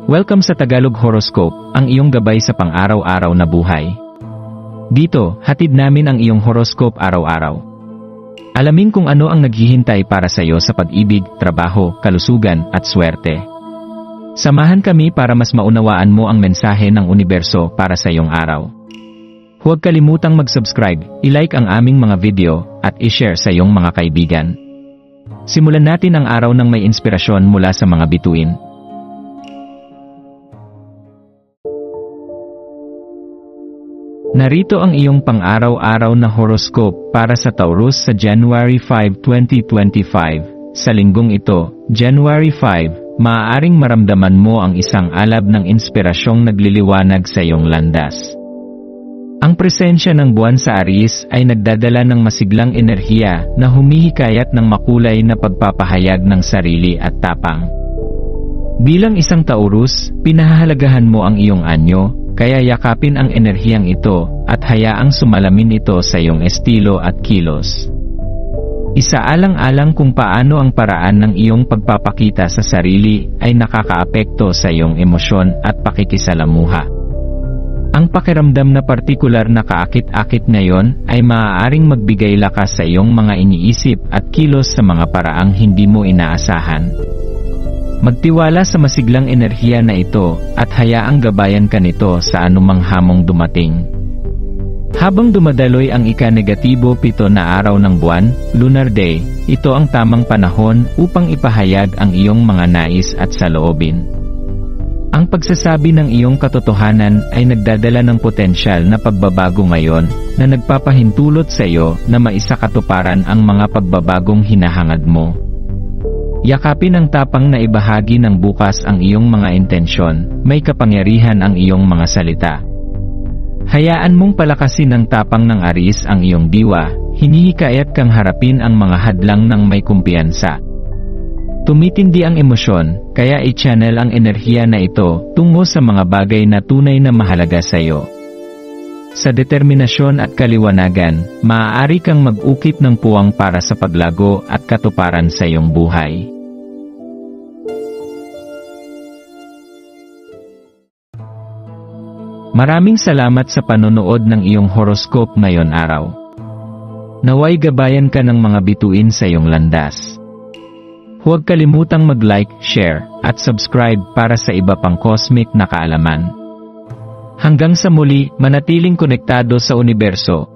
Welcome sa Tagalog Horoscope, ang iyong gabay sa pang-araw-araw na buhay. Dito, hatid namin ang iyong horoscope araw-araw. Alamin kung ano ang naghihintay para sa iyo sa pag-ibig, trabaho, kalusugan, at swerte. Samahan kami para mas maunawaan mo ang mensahe ng universo para sa iyong araw. Huwag kalimutang mag-subscribe, i-like ang aming mga video, at i-share sa iyong mga kaibigan. Simulan natin ang araw ng may inspirasyon mula sa mga bituin. Narito ang iyong pang-araw-araw na horoscope para sa Taurus sa January 5, 2025. Sa linggong ito, January 5, maaaring maramdaman mo ang isang alab ng inspirasyong nagliliwanag sa iyong landas. Ang presensya ng buwan sa Aries ay nagdadala ng masiglang enerhiya na humihikayat ng makulay na pagpapahayag ng sarili at tapang. Bilang isang Taurus, pinahahalagahan mo ang iyong anyo, kaya yakapin ang enerhiyang ito at hayaang sumalamin ito sa iyong estilo at kilos. Isaalang-alang kung paano ang paraan ng iyong pagpapakita sa sarili ay nakakaapekto sa iyong emosyon at pakikisalamuha. Ang pakiramdam na partikular na kaakit-akit ngayon ay maaaring magbigay lakas sa iyong mga iniisip at kilos sa mga paraang hindi mo inaasahan. Magtiwala sa masiglang enerhiya na ito at hayaang gabayan ka nito sa anumang hamong dumating. Habang dumadaloy ang ika-negatibo 7 na araw ng buwan, Lunar Day, ito ang tamang panahon upang ipahayag ang iyong mga nais at saloobin. Ang pagsasabi ng iyong katotohanan ay nagdadala ng potensyal na pagbabago ngayon na nagpapahintulot sa iyo na maisakatuparan ang mga pagbabagong hinahangad mo. Yakapin ang tapang na ibahagi ng bukas ang iyong mga intensyon, may kapangyarihan ang iyong mga salita. Hayaan mong palakasin ng tapang ng Aries ang iyong diwa, hinihikayat kang harapin ang mga hadlang ng may kumpiyansa. Tumitindi ang emosyon, kaya i-channel ang enerhiya na ito tungo sa mga bagay na tunay na mahalaga sa iyo. Sa determinasyon at kaliwanagan, maaari kang mag-ukit ng puwang para sa paglago at katuparan sa iyong buhay. Maraming salamat sa panonood ng iyong horoscope ngayon araw. Naway gabayan ka ng mga bituin sa iyong landas. Huwag kalimutang mag-like, share, at subscribe para sa iba pang cosmic na kaalaman. Hanggang sa muli, manatiling konektado sa universo